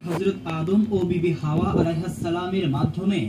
হযরত আদম ও বিবি হাওয়া আলাইহিস সালামের মাধ্যমে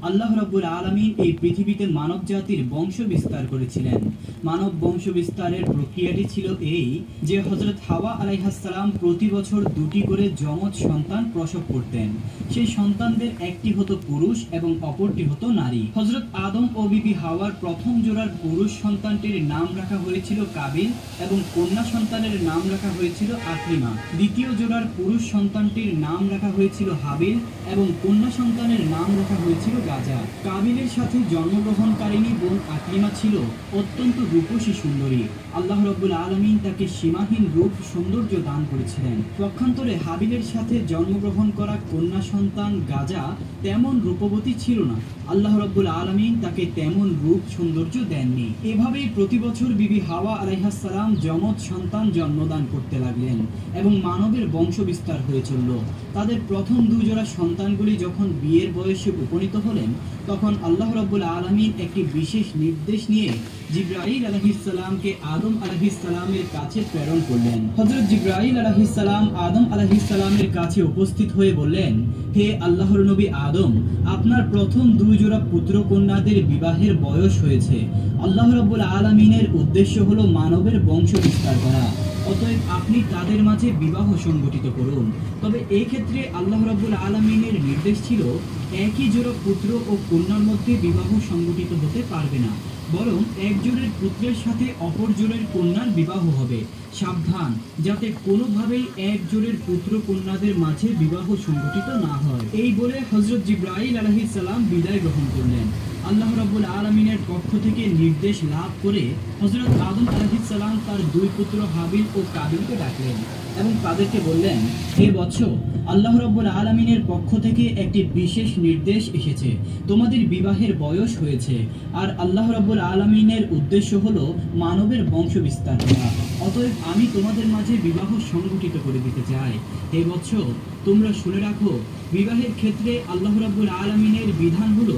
আল্লাহ রাব্বুল আলামিন এই পৃথিবীতে মানব জাতির বংশ বিস্তার করেছিলেন। মানব বংশ বিস্তারের প্রক্রিয়াটি ছিল এই যে হযরত হাওয়া আলাইহিস সালাম প্রতি বছর দুটি করে যমজ সন্তান প্রসব করতেন। সেই সন্তানদের একটি হতো পুরুষ এবং অপরটি হতো নারী। হযরত আদম ও বিবি হাওয়ার প্রথম জোড়ার পুরুষ সন্তানটির নাম রাখা হয়েছিল কাবিল এবং কন্যা সন্তানের নাম রাখা হয়েছিল আকলিমা। দ্বিতীয় জোড়ার পুরুষ সন্তানটির নাম রাখা হয়েছিল হাবিল এবং কন্যা সন্তানের নাম রাখা হয়েছিল গাজা। কাবিলের সাথে জন্মগ্রহণকারিণী বোন আকলিমা ছিল অত্যন্ত রূপসী সুন্দরী। আল্লাহ রাব্বুল আলামিন তাকে সীমাহীন রূপ সৌন্দর্য দান করেছিলেন। পক্ষান্তরে হাবিলের সাথে জন্মগ্রহণ করা কন্যা সন্তান গাজা তেমন রূপবতী ছিল না। আল্লাহ রাব্বুল আলামিন তাকে তেমন রূপ সৌন্দর্য দেননি। এভাবেই প্রতি বছর বিবি হাওয়া আলাইহিস সালাম যমজ সন্তান জন্মদান করতে লাগলেন এবং মানবের বংশ বিস্তার হয়ে চলল। তাদের প্রথম দুই জোড়া সন্তানগুলি যখন বিয়ের বয়সে উপনীত হলেন তখন আল্লাহ রাব্বুল আলামিন একটি বিশেষ নির্দেশ নিয়ে জিবরাইল আলাইহিস সালামকে আদম আলাইহিস সালামের কাছে প্রেরণ করলেন। হযরত জিবরাইল আলাইহিস সালাম আদম আলাইহিস সালামের কাছে উপস্থিত হয়ে বললেন, হে আল্লাহর নবী আদম, আপনার প্রথম দুই জোড়া পুত্র কন্যাদের বিবাহের বয়স হয়েছে। আল্লাহ রাব্বুল আলামিনের উদ্দেশ্য হলো মানবের বংশ বিস্তার করা। অতএব আপনি তাদের মাঝে বিবাহ সংগঠিত করুন। তবে এই ক্ষেত্রে আল্লাহ রাব্বুল আলামিনের নির্দেশ ছিল একই জোড়া পুত্র ও কন্যার মধ্যে বিবাহ সংগঠিত হতে পারবে না, বরং এক জোড়ের পুত্রের সাথে অপর জোড়ের কন্যার বিবাহ হবে। সাবধান যাতে কোনোভাবেই এক জোড়ের পুত্র কন্যাদের মাঝে বিবাহ সংগঠিত না হয়। এই বলে হযরত জিবরাইল আলাইহিস সালাম বিদায় গ্রহণ করলেন। আল্লাহ রাব্বুল আলামিনের পক্ষ থেকে নির্দেশ লাভ করে হযরত আদম আলাইহিস সালাম তার দুই পুত্র হাবিল ও কাবিলকে ডাকলেন এবং তাদেরকে বললেন, হে বৎস, আল্লাহ রাব্বুল আলামিনের পক্ষ থেকে একটি বিশেষ নির্দেশ এসেছে। তোমাদের বিবাহের বয়স হয়েছে আর আল্লাহ রাব্বুল আলামিনের উদ্দেশ্য হলো মানবের বংশ বিস্তার করা। অতএব আমি তোমাদের মাঝে বিবাহ সংগঠিত করে দিতে চাই। হে বৎস, তোমরা শুনে রাখো, বিবাহের ক্ষেত্রে আল্লাহ রাব্বুল আলামিনের বিধান হলো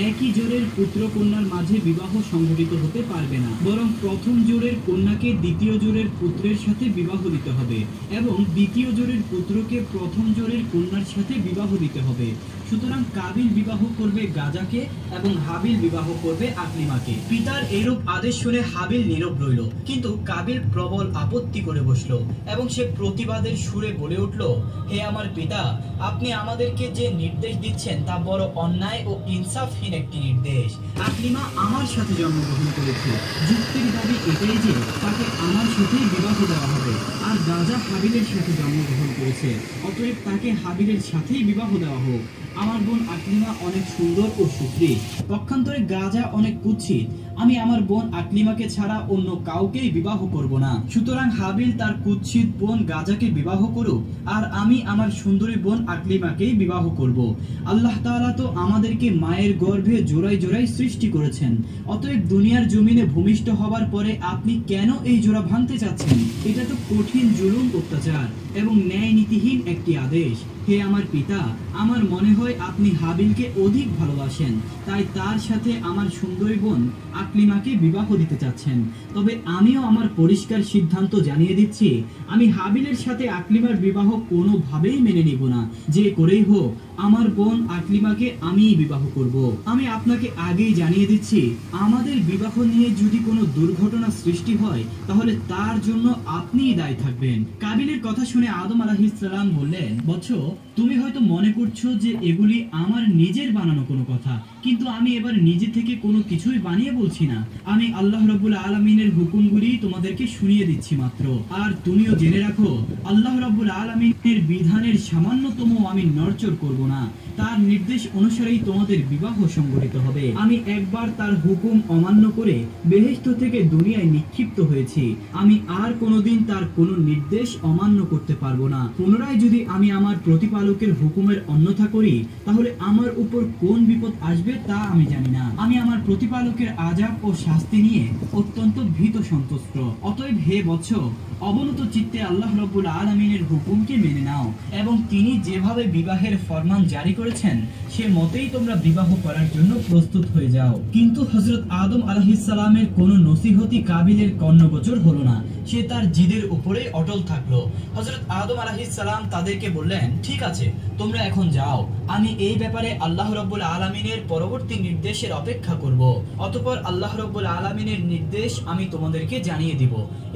একই জোড়ের পুত্র কন্যার মাঝে বিবাহ সংগঠিত হতে পারবে না, বরং প্রথম জোড়ের কন্যাকে দ্বিতীয় জোড়ের পুত্রের সাথে বিবাহ দিতে হবে এবং দ্বিতীয় জোড়ের পুত্রকে প্রথম জোড়ের কন্যার সাথে বিবাহ দিতে হবে। সুতরাং কাবিল বিবাহ করবে গাজাকে এবং হাবিল বিবাহ করবে আকলিমাকে। পিতার এইরূপ আদেশ শুনে হাবিল নীরব রইল, কিন্তু কাবিল প্রবল আপত্তি করে বসলো এবং সে প্রতিবাদের সুরে বলে উঠল, হে আমার পিতা, আপনি আমাদেরকে যে নির্দেশ দিচ্ছেন তা বড় অন্যায় ও ইনসাফহীন একটি নির্দেশ। আকলিমা আমার সাথে জন্মগ্রহণ করেছে, যুক্তির দাবি এটাই যে তাকে আমার সাথেই বিবাহ দেওয়া হবে, আর গাজা হাবিলের সাথে জন্মগ্রহণ করেছে, অতএব তাকে হাবিলের সাথেই বিবাহ দেওয়া হোক। আমার বোন আকলিমা অনেক সুন্দর ও সুশ্রী, পক্ষান্তরে গাজা অনেক কুৎসিত। আমি আমার বোন আকলিমাকে ছাড়া অন্য কাউকেই বিবাহ করব না। সুতরাং হাবিল তার কুৎসিত বোন গাজাকে বিবাহ করুক আর আমি আমার সুন্দরী বোন আকলিমাকেই বিবাহ করব। আল্লাহ তাআলা তো আমাদেরকে মায়ের গর্ভে জোড়ায় জোড়ায় সৃষ্টি করেছেন, অতএব দুনিয়ার জমিনে ভূমিষ্ঠ হবার পরে আপনি কেন এই জোড়া ভাঙতে চাচ্ছেন? এটা তো কঠিন জুলুম, অত্যাচার এবং ন্যায় নীতিহীন একটি আদেশ। হে আমার পিতা, আমার মনে হয় আপনি হাবিলকে অধিক ভালোবাসেন, তাই তার সাথে আমার সুন্দরী বোন আকলিমাকে বিবাহ দিতে চাচ্ছেন। তবে আমিও আমার পরিষ্কার সিদ্ধান্ত জানিয়ে দিচ্ছি, আমি হাবিলের সাথে আকলিমার বিবাহ কোনোভাবেই মেনে নিব না। যে করেই হোক আমার বোন আকলিমাকে আমিই বিবাহ করব। আমি আপনাকে আগেই জানিয়ে দিচ্ছি, আমাদের বিবাহ নিয়ে যদি কোনো দুর্ঘটনা সৃষ্টি হয় তাহলে তার জন্য আপনিই দায়ী থাকবেন। কাবিলের কথা শুনে আদম আলাইহিস সালাম বললেন, বৎস, তুমি হয়তো মনে করছো যে এগুলি আমার নিজের বানানো কোনো কথা, কিন্তু আমি এবার নিজে থেকে কোনো কিছুই বানিয়ে বলছি না। আমি আল্লাহ রাব্বুল আলামিনের হুকুমগুলি তোমাদেরকে শুনিয়ে দিচ্ছি মাত্র। আর তুমিও জেনে রাখো, আল্লাহ রাব্বুল আলামিনের বিধানের সামান্যতম আমি নড়চড় করব না। তার নির্দেশ অনুসারেই তোমাদের বিবাহ সংগঠিত হবে। আমি একবার তার হুকুম অমান্য করে বেহেশত থেকে দুনিয়ায় নিক্ষিপ্ত হয়েছি, আমি আর কোনোদিন তার কোনো নির্দেশ অমান্য করতে পারবো না। পুনরায় যদি আমি আমার প্রতিপালকের হুকুমের অন্যথা করি তাহলে আমার উপর কোন বিপদ আসবে তা আমি জানি না। আমি আমার প্রতিপালকের আযাব ও শাস্তি নিয়ে অত্যন্ত ভীত সন্তুষ্ট। অতএব হে বৎস, অবনত চিত্তে আল্লাহ রাব্বুল আলামিনের হুকুমকে মেনে নাও এবং তিনি যেভাবে বিবাহের ফরমান জারি করেছেন সে মতেই তোমরা বিবাহ করার জন্য প্রস্তুত হয়ে যাও। কিন্তু হযরত আদম আলাইহিস সালামের কোনো নসিহতই কাবিলের কর্ণগোচর হলো না সে তার জিদের উপরে অটল থাকলো। হযরত আদম আলাইহিস সালাম তাদেরকে বললেন, ঠিক আছে, তোমরা এখন যাও, আমি এই ব্যাপারে আল্লাহ রাব্বুল আলামিনের পরবর্তী নির্দেশের অপেক্ষা করব। অতঃপর আল্লাহ রাব্বুল আলামিনের নির্দেশ আমি তোমাদেরকে জানিয়ে দিব।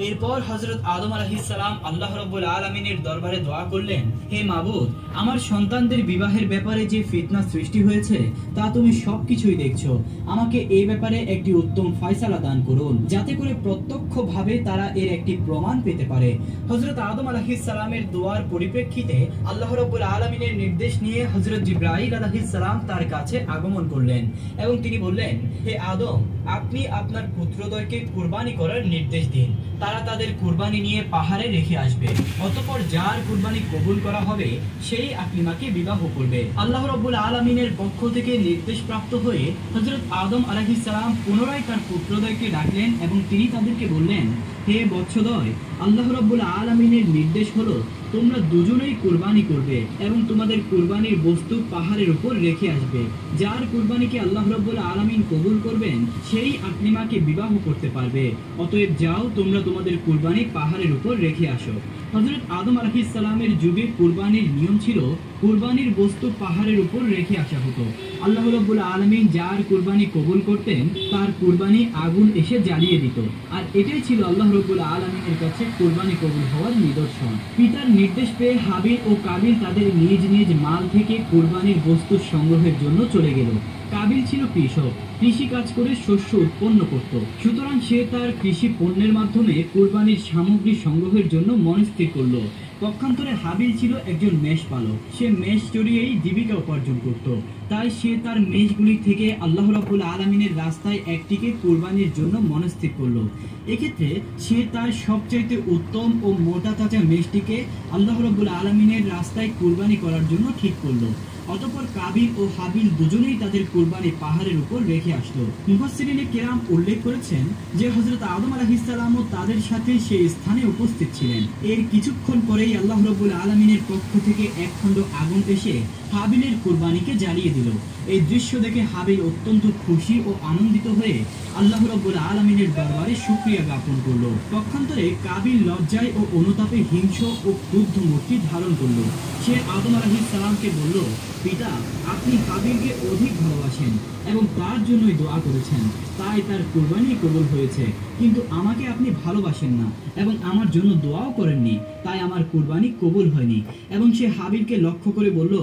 এরপর হযরত আদম আলাইহিস সালাম আল্লাহ রাব্বুল আলামিনের দরবারে দোয়া করলেন, হে মাবুদ, আমার সন্তানদের বিবাহের ব্যাপারে যে ফিতনা সৃষ্টি হয়েছে তা তুমি সবকিছুই দেখছো। আমাকে এই ব্যাপারে একটি উত্তম ফয়সালা দান করুন, যাতে করে প্রত্যক্ষভাবে তারা এর একটি প্রমাণ পেতে পারে। হযরত আদম আলাইহিস সালামের দোয়ার পরিপ্রেক্ষিতে আল্লাহ রাব্বুল আলামিনের নির্দেশ নিয়ে হযরত জিবরাইল আলাইহিস সালাম তার কাছে আগমন করলেন এবং তিনি বললেন, হে আদম, আপনি আপনার পুত্রদ্বয়কে কুরবানি করার নির্দেশ দিন। তারা তাদের কুরবানি নিয়ে পাহাড়ে রেখে আসবে। অতঃপর যার কুরবানি কবুল করা হবে সেই আকলিমাকে বিবাহ করবে। আল্লাহ রাব্বুল আলামিনের পক্ষ থেকে নির্দেশ প্রাপ্ত হয়ে হযরত আদম আলাইহিস সালাম পুনরায় তার পুত্রদ্বয়কে ডাকলেন এবং তিনি তাদেরকে বললেন, হে বৎসদ্বয়, আল্লাহ রাব্বুল আলামিনের নির্দেশ হলো তোমরা দুজনেই কুরবানি করবে এবং তোমাদের কুরবানির বস্তু পাহাড়ের উপর রেখে আসবে। যার কুরবানিকে আল্লাহ রাব্বুল আলামিন কবুল করবেন সেই আকলিমাকে বিবাহ করতে পারবে। অতএব যাও, তোমরা তোমাদের কুরবানি পাহাড়ের উপর রেখে আসো। হযরত আদম আলাইহিস সালামের যুগে কুরবানির নিয়ম ছিল কুরবানির বস্তু পাহাড়ের উপর রেখে আসা হতো। আল্লাহ রাব্বুল আলামিন যার কুরবানি কবুল করতেন তার কুরবানি আগুন এসে জ্বালিয়ে দিত। আর এটাই ছিল আল্লাহ রাব্বুল আলামিনের কাছে কুরবানি কবুল হওয়ার নিদর্শন। পিতার নির্দেশ পেয়ে হাবিল ও কাবিল তাদের নিজ নিজ মাল থেকে কুরবানির বস্তু সংগ্রহের জন্য চলে গেল। কাবিল ছিল কৃষক, কৃষি কাজ করে শস্য উৎপন্ন করত। সুতরাং সে তার কৃষি পণ্যের মাধ্যমে কুরবানির সামগ্রী সংগ্রহের জন্য মনস্থির করলো। পক্ষান্তরে হাবিল ছিল একজন মেষ পালক। সে মেষ চড়িয়েই জীবিকা উপার্জন করত। তাই সে তার মেষগুলি থেকে আল্লাহ রাব্বুল আলামিনের রাস্তায় একটিকে কুরবানির জন্য মনস্থির করলো। এক্ষেত্রে সে তার সবচাইতে উত্তম ও মোটা তাজা মেষটিকে আল্লাহ রাব্বুল আলামিনের রাস্তায় কুরবানি করার জন্য ঠিক করলো। অতঃপর কাবিল ও হাবিল দুজনেই তাদের কুরবানি পাহাড়ের উপর রেখে আসলো। মুফাসসিরিনে কেরাম উল্লেখ করেছেন যে হযরত আদম আলাইহিস সালামও তাদের সাথে সেই স্থানে উপস্থিত ছিলেন। এর কিছুক্ষণ পরেই আল্লাহ রাব্বুল আলামিনের পক্ষ থেকে এক খণ্ড আগুন এসে হাবিলের কুরবানিকে জ্বালিয়ে দিল। এই দৃশ্য দেখে হাবিল অত্যন্ত খুশি ও আনন্দিত হয়ে আল্লাহ রাব্বুল আলামিনের দরবারে শুকরিয়া জ্ঞাপন করলো। পক্ষান্তরে কাবিল লজ্জায় ও অনুতাপে হিংস্র ও ক্রুদ্ধ মূর্তি ধারণ করলো। সে আদম আলাইহিস সালামকে বলল, পিতা, আপনি হাবিলকে অধিক ভালোবাসেন এবং তার জন্যই দোয়া করেছেন, তাই তার কুরবানি কবুল হয়েছে। কিন্তু আমাকে আপনি ভালোবাসেন না এবং আমার জন্য দোয়াও করেননি, তাই আমার কুরবানি কবুল হয়নি। এবং সে হাবিলকে লক্ষ্য করে বলল,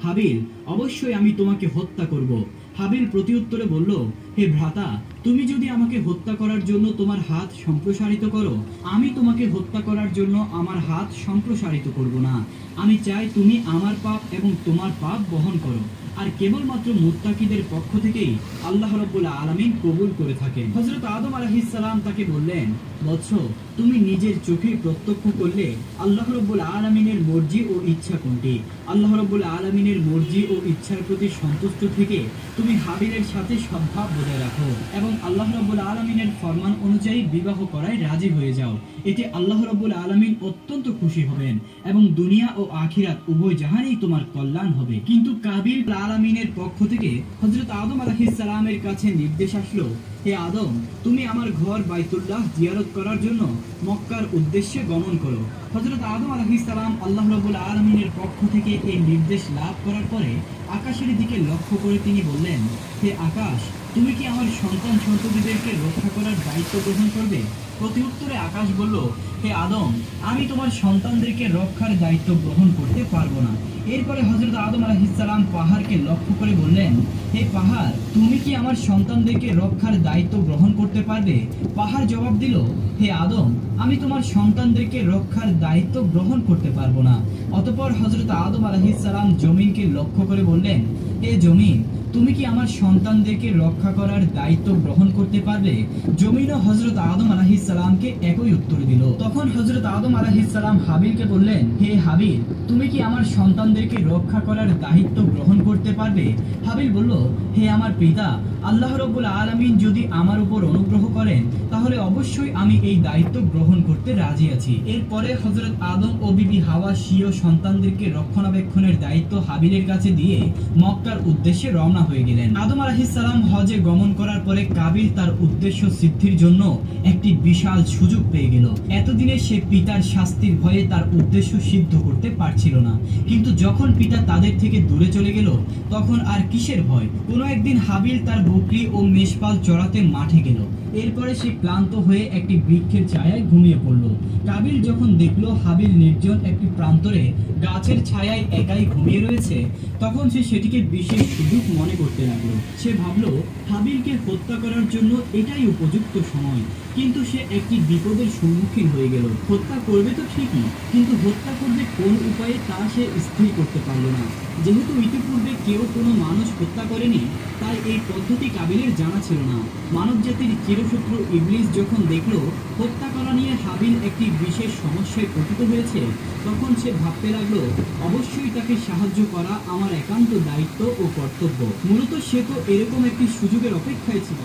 হাবিল, অবশ্যই আমি তোমাকে হত্যা করব। হাবিল প্রতিউত্তরে বলল, হে ভ্রাতা, তুমি যদি আমাকে হত্যা করার জন্য তোমার হাত সম্প্রসারিত করো, আমি তোমাকে হত্যা করার জন্য আমার হাত সম্প্রসারিত করব না। আমি চাই তুমি আমার পাপ এবং তোমার পাপ বহন করো। আর কেবলমাত্র মুত্তাকিদের পক্ষ থেকেই আল্লাহ রাব্বুল আলামিন কবুল করে থাকেন। হযরত আদম আলাইহিস সালাম তাকে বললেন, বৎস, তুমি নিজের চোখে প্রত্যক্ষ করলে আল্লাহ রাব্বুল আলামিনের মর্জি ও ইচ্ছা কোনটি? আল্লাহ রাব্বুল আলামিনের মর্জি ও ইচ্ছার প্রতি সন্তুষ্ট থেকে তুমি হাবিলের সাথে সদ্ভাব বজায় রাখো এবং আল্লাহ রাব্বুল আলামিনের ফরমান অনুযায়ী বিবাহ করায় রাজি হয়ে যাও। এতে আল্লাহ রাব্বুল আলামিন অত্যন্ত খুশি হবেন এবং দুনিয়া ও আখিরাত উভয় জাহানেই তোমার কল্যাণ হবে। কিন্তু কাবিল আলামিনের পক্ষ থেকে হযরত আদম আলাইহিস সালামের কাছে নির্দেশ আসলো, হে আদম, তুমি আমার ঘর বাইতুল্লাহ জিয়ারত করার জন্য মক্কার উদ্দেশ্যে গমন করো। হযরত আদম আলাইহিস সালাম আল্লাহ রাব্বুল আলামিনের পক্ষ থেকে এই নির্দেশ লাভ করার পরে আকাশের দিকে লক্ষ্য করে তিনি বললেন, হে আকাশ, তুমি কি আমার সন্তান সন্ততিদেরকে রক্ষা করার দায়িত্ব গ্রহণ করবে? প্রতিউত্তরে আকাশ বলল, হে আদম, আমি তোমার সন্তানদেরকে রক্ষার দায়িত্ব গ্রহণ করতে পারবো না। এরপরে হযরত আদম আলাইহিস সালাম পাহাড়কে লক্ষ্য করে বললেন, হে পাহাড়, তুমি কি আমার সন্তানদেরকে রক্ষার দায়িত্ব গ্রহণ করতে পারবে? পাহাড় জবাব দিল, হে আদম, আমি তোমার সন্তানদেরকে রক্ষার দায়িত্ব গ্রহণ করতে পারবো না। অতঃপর হযরত আদম আলাইহিস সালাম জমিনকে লক্ষ্য করে বললেন, হে জমিন, তুমি কি আমার সন্তানদেরকে রক্ষা করার দায়িত্ব গ্রহণ করতে পারবে? জমিনও হযরত আদম আলাইহিস সালামকে একই উত্তর দিল। তখন হযরত আদম আলাইহিস সালাম হাবিলকে বললেন, হে হাবিল, তুমি কি আমার সন্তানদেরকে রক্ষা করার দায়িত্ব গ্রহণ করতে পারবে? হাবিল বলল, হে আমার পিতা, আল্লাহ রাব্বুল আলামিন যদি আমার উপর অনুগ্রহ করেন তাহলে অবশ্যই আমি এই দায়িত্ব গ্রহণ করতে রাজি আছি। এরপরে হযরত আদম ও বিবি হাওয়া স্বীয় সন্তানদেরকে রক্ষণাবেক্ষণের দায়িত্ব হাবিলের কাছে দিয়ে মক্কা তার উদ্দেশ্যে রওনা হয়ে গেলেন। আদম আলাইহিস সালাম হজে গমন করার পরে কাবিল তার উদ্দেশ্য সিদ্ধির জন্য একটি বিশাল সুযোগ পেয়ে গেল। এতদিনে সে পিতার শাস্তির ভয়ে তার উদ্দেশ্য সিদ্ধ করতে পারছিল না, কিন্তু যখন পিতা তাদের থেকে দূরে চলে গেল তখন আর কিসের ভয়। কোনো একদিন হাবিল তার বকরি ও মেষপাল চড়াতে মাঠে গেল। এরপরে সে ক্লান্ত হয়ে একটি বৃক্ষের ছায়ায় ঘুমিয়ে পড়ল। কাবিল যখন দেখলো হাবিল নির্জন একটি প্রান্তরে গাছের ছায়ায় একাই ঘুমিয়ে রয়েছে, তখন সে সেটিকে বিশেষ সুযোগ মনে করতে লাগলো। সে ভাবলো হাবিলকে হত্যা করার জন্য এটাই উপযুক্ত সময়, কিন্তু সে একটি বিপদের সম্মুখীন হয়ে গেল। হত্যা করবে তো ঠিকই, কিন্তু হত্যা করবে কোন উপায়ে তা সে স্থির করতে পারল না। যেহেতু ইতিপূর্বে কেউ কোনো মানুষ হত্যা করেনি, তাই এই পদ্ধতি কাবিলের জানা ছিল না। মানব জাতির চিরশত্রু ইবলিস যখন দেখলো হত্যা করা নিয়ে হাবিল একটি বিশেষ সমস্যায় পতিত হয়েছে, তখন সে ভাবতে লাগলো অবশ্যই তাকে সাহায্য করা আমার একান্ত দায়িত্ব ও কর্তব্য। মূলত সে তো এরকম একটি সুযোগের অপেক্ষায় ছিল।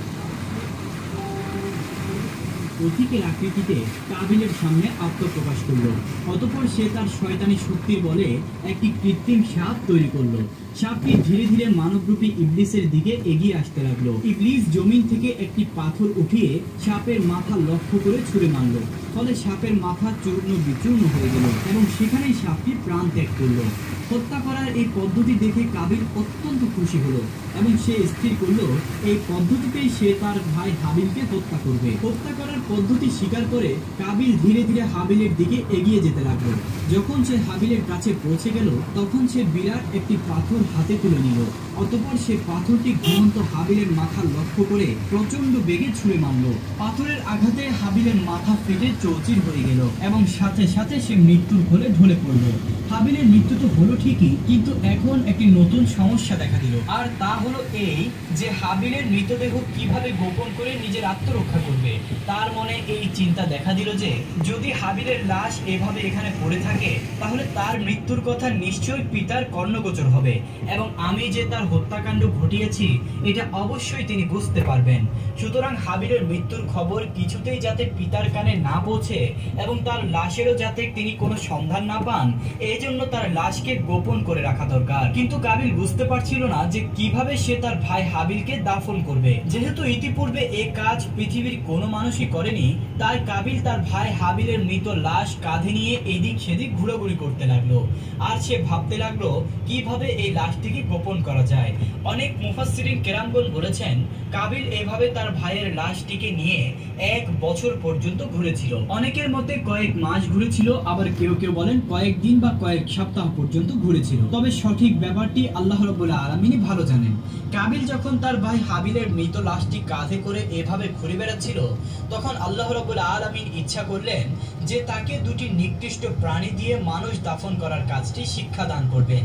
অধিকের আকৃতিতে কাবিলের সামনে আত্মপ্রকাশ করলো। অতঃপর সে তার শয়তানি শক্তির বলে একটি কৃত্রিম সাপ তৈরি করলো। সাপটি ধীরে ধীরে মানবরূপী ইবলিসের দিকে এগিয়ে আসতে লাগলো। ইবলিস জমিন থেকে একটি পাথর উঠিয়ে সাপের মাথা লক্ষ্য করে ছুঁড়ে মারল। ফলে সাপের মাথা চূর্ণ বিচূর্ণ হয়ে গেল এবং সেখানেই সাপটি প্রাণ ত্যাগ করলো। হত্যা করার এই পদ্ধতি দেখে কাবিল অত্যন্ত খুশি হলো এবং সে স্থির করলো এই পদ্ধতিতেই সে তার ভাই হাবিলকে হত্যা করবে। হত্যা করার পদ্ধতি স্বীকার করে কাবিল ধীরে ধীরে হাবিলের দিকে এগিয়ে যেতে লাগলো। যখন সে হাবিলের কাছে পৌঁছে গেল তখন সে বিরাট একটি পাথর হাতে তুলে নিল। অতঃপর সে পাথরটি ঘুমন্ত হাবিলের মাথা লক্ষ্য করে প্রচন্ড বেগে ছুঁড়ে মারল। পাথরের আঘাতে হাবিলের মাথা ফেটে চৌচির হয়ে গেল এবং সাথে সাথে সে মৃত্যুর কোলে ঢলে পড়ল। হাবিলের মৃত্যু তো হলো ঠিকই, কিন্তু এখন একটি নতুন সমস্যা দেখা দিল, আর তা হলো এই যে হাবিলের মৃতদেহ কিভাবে গোপন করে নিজের আত্মরক্ষা করবে। তার মনে এই চিন্তা দেখা দিল যে যদি হাবিলের লাশ এভাবে এখানে পড়ে থাকে তাহলে তার মৃত্যুর কথা নিশ্চয়ই পিতার কর্ণগোচর হবে এবং আমি যে তার হত্যাকাণ্ড ঘটিয়েছি এটা অবশ্যই তিনি বুঝতে পারবেন। সুতরাং হাবিলের মৃত্যুর খবর কিছুতেই যাতে পিতার কানে না পৌঁছে এবং তার লাশেরও যাতে তিনি কোনো সন্ধান না পান, এজন্য তার লাশকে গোপন করে রাখা দরকার। কিন্তু কাবিল বুঝতে পারছিল না যে কিভাবে সে তার ভাই হাবিলকে দাফন করবে। যেহেতু ইতিপূর্বে এই কাজ পৃথিবীর কোনো মানুষই করেনি, তাই কাবিল তার ভাই হাবিলের মৃত লাশ কাঁধে নিয়ে এদিক সেদিক ঘোরাঘুরি করতে লাগলো। আর সে ভাবতে লাগলো কিভাবে এই লাশটিকে গোপন করা যায়। অনেক মুফাসসিরিন কেরামগণ বলেছেন কাবিল এভাবে তার ভাইয়ের লাশটিকে নিয়ে 1 বছর পর্যন্ত ঘুরেছিল। অনেকের মতে কয়েক মাস ঘুরেছিল, আবার কেউ কেউ বলেন কয়েক দিন বা কয়েক সপ্তাহ পর্যন্ত ঘুরেছিল। তবে সঠিক ব্যাপারটি আল্লাহ রাব্বুল আলামিনই ভালো জানেন। কাবিল যখন তার ভাই হাবিলের মৃত লাশটি কাঁধে করে এভাবে ঘুরে বেড়াচ্ছিল, তখন আল্লাহ রাব্বুল আলামিন ইচ্ছা করলেন যে তাকে দুটি নিকৃষ্ট প্রাণী দিয়ে মানুষ দাফন করার কাজটি শিক্ষা দান করবেন।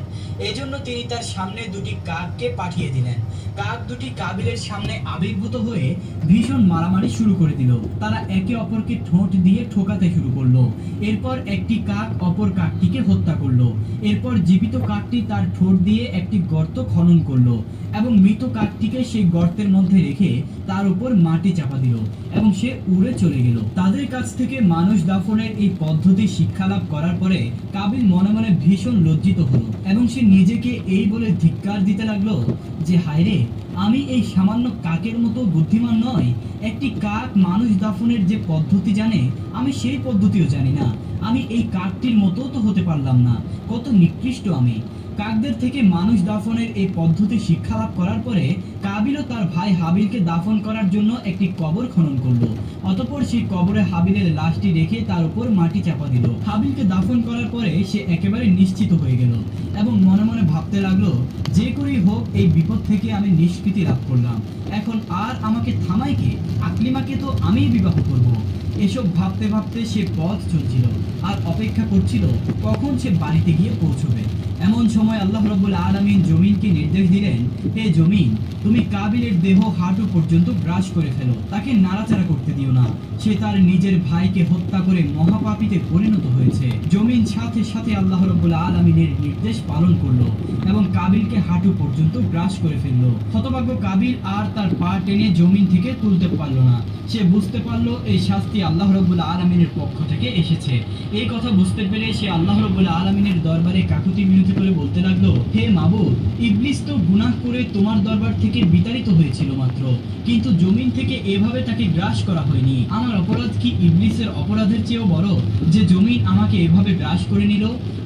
এজন্য তিনি তার সামনে দুটি কাককে পাঠিয়ে দিলেন। কাক দুটি কাবিলের সামনে আবির্ভূত হয়ে ভীষণ মারামারি শুরু করে দিল। তারা একে অপরকে ঠোঁট দিয়ে ঠোকাতে শুরু করলো। এরপর একটি কাক অপর কাকটিকে হত্যা করলো। এরপর জীবিত কাকটি তার ঠোঁট দিয়ে একটি গর্ত খনন করলো এবং মৃত কাকটিকে সেই গর্তের মধ্যে রেখে তার উপর মাটি চাপা দিল এবং সে উড়ে চলে গেল। তাদের কাছ থেকে মানুষ দাফনের এই পদ্ধতি শিক্ষা লাভ করার পরে কাবিল মনে মনে ভীষণ লজ্জিত হলো এবং সে নিজেকে এই বলে ধিক্কার দিতে লাগলো যে হায়রে, আমি এই সামান্য কাকের মতো বুদ্ধিমান নয়। একটি কাক মানুষ দাফনের যে পদ্ধতি জানে, আমি সেই পদ্ধতিও জানি না। আমি এই কাকটির মতো তো হতে পারলাম না। কত নিকৃষ্ট আমি। কাকদের থেকে মানুষ দাফনের এই পদ্ধতি শিক্ষা লাভ করার পরে কাবিলও তার ভাই হাবিলকে দাফন করার জন্য একটি কবর খনন করলো। অতঃপর সেই কবরে হাবিলের লাশটি রেখে তার উপর মাটি চাপা দিল। হাবিলকে দাফন করার পরে সে একেবারে নিশ্চিত হয়ে গেল এবং মনে মনে ভাবতে লাগলো যে করেই হোক এই বিপদ থেকে আমি নিষ্কৃতি লাভ করলাম। এখন আর আমাকে থামাই কে? আকলিমাকে তো আমিই বিবাহ করব। এসব ভাবতে ভাবতে সে পথ চলছিল আর অপেক্ষা করছিল কখন সে বাড়িতে গিয়ে পৌঁছবে। এমন সময় আল্লাহ রাব্বুল আলামিন জমিনকে নির্দেশ দিলেন, হে জমিন, তুমি কাবিলের দেহ হাঁটু পর্যন্ত গ্রাস করে ফেলো, তাকে নাড়াচাড়া করতে দিও না। সে তার নিজের ভাইকে হত্যা করে মহাপাপীতে পরিণত হয়েছে। জমিন সাথে সাথে আল্লাহ রাব্বুল আলামিনের নির্দেশ পালন করলো এবং কাবিলকে হাঁটু পর্যন্ত গ্রাস করে ফেললো। হতভাগ্য কাবিল আর তার পা টেনে জমিন থেকে তুলতে পারলো না। সে বুঝতে পারলো এই শাস্তি আল্লাহ রাব্বুল আলামিনের পক্ষ থেকে এসেছে। এই কথা বুঝতে পেরে সে আল্লাহ রাব্বুল আলামিনের দরবারে কাকুতি মিনতি করে বলতে লাগলো, হে মাবুদ, ইবলিস তো গুনাহ করে তোমার দরবার থেকে বিতাড়িত হয়েছিল মাত্র, কিন্তু জমিন থেকে এভাবে তাকে গ্রাস করা হয়নি। আমার অপরাধ কি ইবলিসের অপরাধের চেয়েও বড় যে জমিন আমাকে এভাবে গ্রাস করে নিল?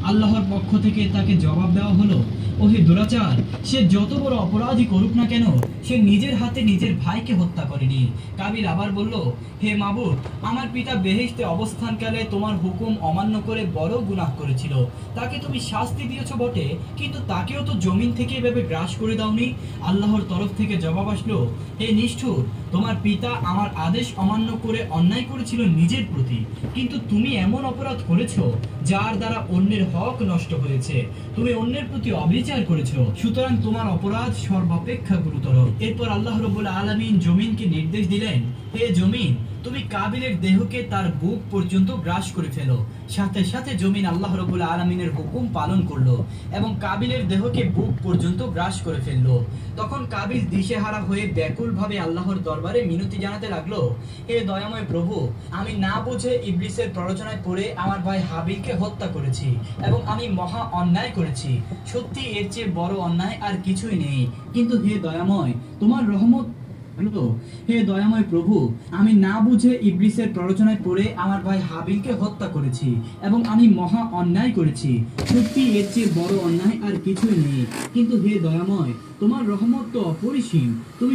আল্লাহর পক্ষ থেকে তাকে জবাব দেওয়া হলো, ওহে দুরাচার, সে যত বড় অপরাধই করুক না কেন, সে নিজের হাতে নিজের ভাইকে হত্যা করেনি। কাবিল আবার বলল, হে মাবুদ, আমার পিতা বেহেশতে অবস্থানকালে তোমার হুকুম অমান্য করে বড় গুনাহ করেছিল, তাকে তুমি শাস্তি দিয়েছো বটে, কিন্তু তাকেও তো জমিন থেকে এভাবে গ্রাস করে দাওনি। আল্লাহর তরফ থেকে জবাব আসলো, হে নিষ্ঠুর, তোমার পিতা আমার আদেশ অমান্য করে অন্যায় করেছিল নিজের প্রতি, কিন্তু তুমি এমন অপরাধ করেছো যার দ্বারা অন্যের হক নষ্ট হয়েছে, তুমি অন্যের প্রতি অবিচার করেছো, সুতরাং তোমার অপরাধ সর্বাপেক্ষা গুরুতর। এরপর আল্লাহ রাব্বুল আলামিন জমিনকে নির্দেশ দিলেন, হে জমিন, তুমি কাবিলের দেহকে তার বুক পর্যন্ত গ্রাস করে ফেলো। সাথে সাথে জমিন আল্লাহ রাব্বুল আলামিনের হুকুম পালন করলো এবং কাবিলের দেহকে বুক পর্যন্ত গ্রাস করে ফেললো। তখন কাবিল দিশেহারা হয়ে ব্যাকুলভাবে আল্লাহর দরবারে মিনতি জানাতে লাগলো, হে দয়াময় প্রভু, আমি না বুঝে ইবলিসের প্ররোচনায় পড়ে আমার ভাই হাবিলকে হত্যা করেছি এবং আমি মহা অন্যায় করেছি। সত্যি এর চেয়ে বড় অন্যায় আর কিছুই নেই। কিন্তু হে দয়াময়, তোমার রহমত, হে দয়াময় প্রভু, আমি না বুঝে ইবলিসের প্ররোচনায় পড়ে আমার ভাই হাবিলকে হত্যা করেছি এবং আমি মহা অন্যায় করেছি। সত্যি এর চেয়ে বড় অন্যায় আর কিছুই নেই। কিন্তু হে দয়াময়, তোমার রহমত তো অপরিসীম। তুমি